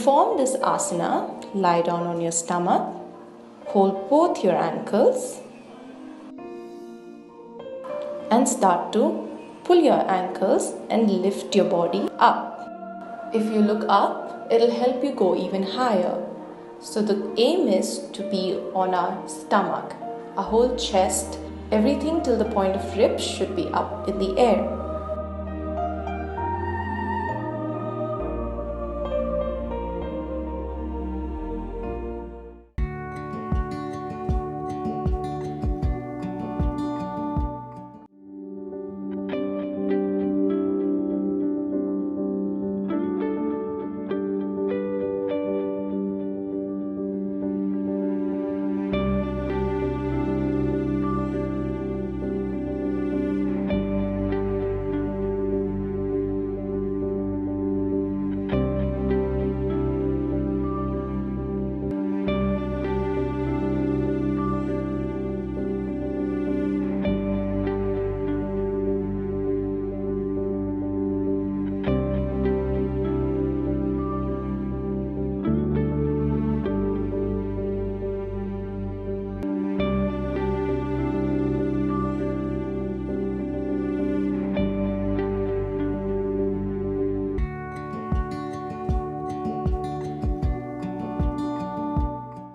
perform this asana, lie down on your stomach, hold both your ankles and start to pull your ankles and lift your body up. If you look up, it'll help you go even higher. So the aim is to be on our stomach, our whole chest, everything till the point of ribs should be up in the air.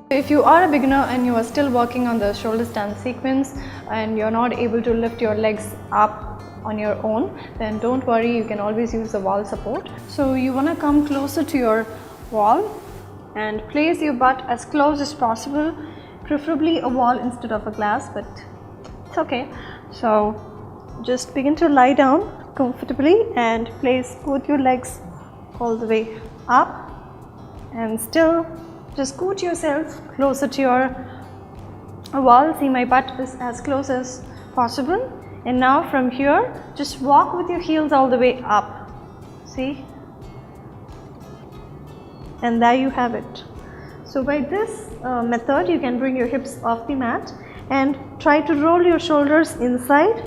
If you are a beginner and you are still working on the shoulder stand sequence and you're not able to lift your legs up on your own, then don't worry, you can always use the wall support. So you want to come closer to your wall and place your butt as close as possible, preferably a wall instead of a glass, but it's okay. So just begin to lie down comfortably and place both your legs all the way up and still just scoot yourself closer to your wall. See, my butt is as close as possible. And now from here, just walk with your heels all the way up. See? And there you have it. So by this method, you can bring your hips off the mat and try to roll your shoulders inside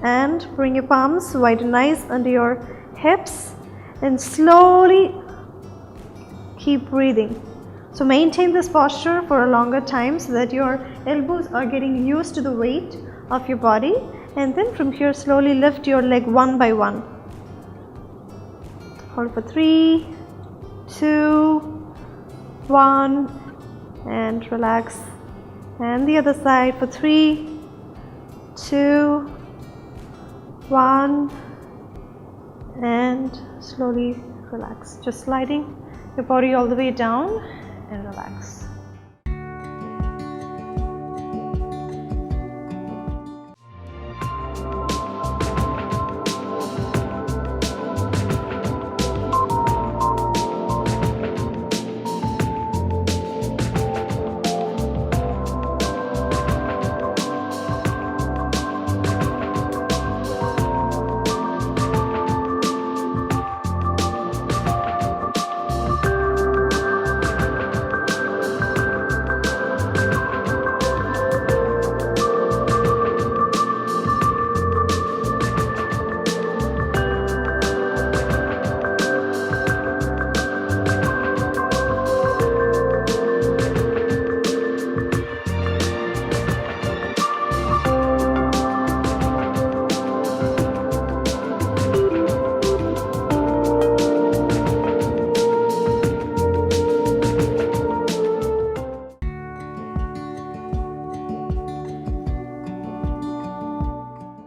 and bring your palms wide nice under your hips and slowly keep breathing. So maintain this posture for a longer time so that your elbows are getting used to the weight of your body, and then from here slowly lift your leg one by one. Hold for 3, 2, 1 and relax. And the other side for 3, 2, 1 and slowly relax. Just sliding your body all the way down and relax.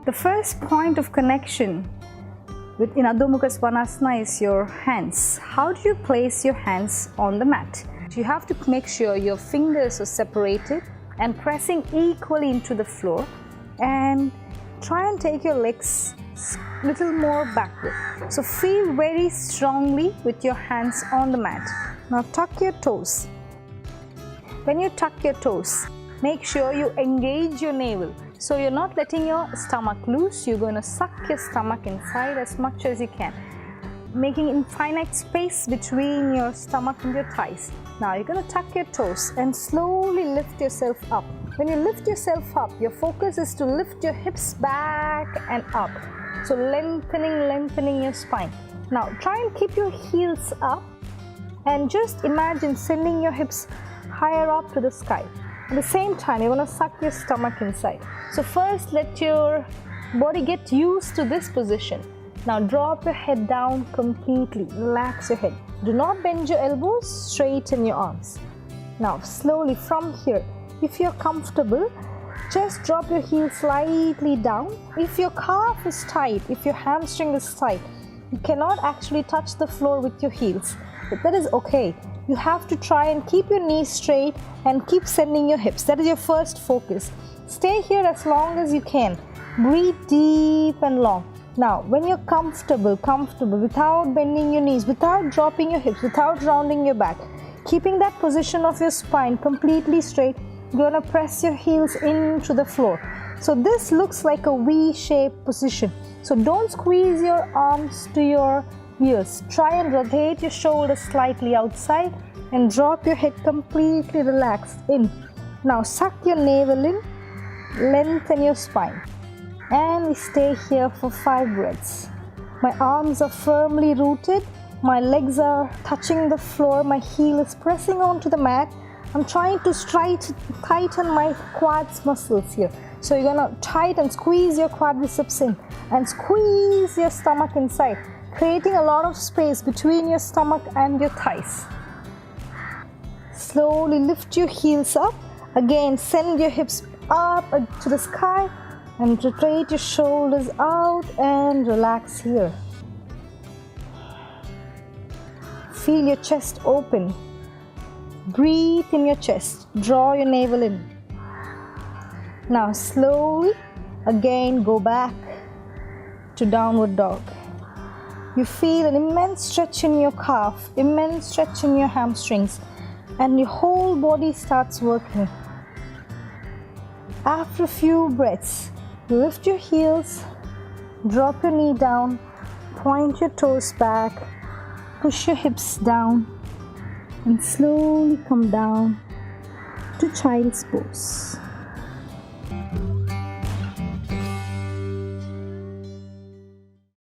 The first point of connection within Adho Mukha Svanasana is your hands. How do you place your hands on the mat? You have to make sure your fingers are separated and pressing equally into the floor, and try and take your legs a little more backward. So feel very strongly with your hands on the mat. Now tuck your toes. When you tuck your toes, make sure you engage your navel. So you're not letting your stomach loose, you're going to suck your stomach inside as much as you can, making infinite space between your stomach and your thighs. Now you're going to tuck your toes and slowly lift yourself up. When you lift yourself up, your focus is to lift your hips back and up. So lengthening your spine. Now try and keep your heels up and just imagine sending your hips higher up to the sky. At the same time, you want to suck your stomach inside. So first, let your body get used to this position. Now drop your head down completely. Relax your head. Do not bend your elbows, straighten your arms. Now slowly from here, if you're comfortable, just drop your heels slightly down. If your calf is tight, if your hamstring is tight, you cannot actually touch the floor with your heels. But that is okay. You have to try and keep your knees straight and keep sending your hips. That is your first focus. Stay here as long as you can. Breathe deep and long. Now, when you're comfortable, without bending your knees, without dropping your hips, without rounding your back, keeping that position of your spine completely straight, you're going to press your heels into the floor. So this looks like a V-shaped position. So don't squeeze your arms to your ears. Try and rotate your shoulders slightly outside and drop your head completely relaxed in. Now suck your navel in, lengthen your spine, and we stay here for 5 breaths. My arms are firmly rooted, my legs are touching the floor, my heel is pressing onto the mat. I'm trying to tighten my quads muscles here. So you're gonna tighten, squeeze your quadriceps in and squeeze your stomach inside, creating a lot of space between your stomach and your thighs. Slowly lift your heels up. Again, send your hips up to the sky and rotate your shoulders out and relax here. Feel your chest open. Breathe in your chest. Draw your navel in. Now slowly, again go back to downward dog. You feel an immense stretch in your calf, immense stretch in your hamstrings, and your whole body starts working. After a few breaths, lift your heels, drop your knee down, point your toes back, push your hips down, and slowly come down to child's pose.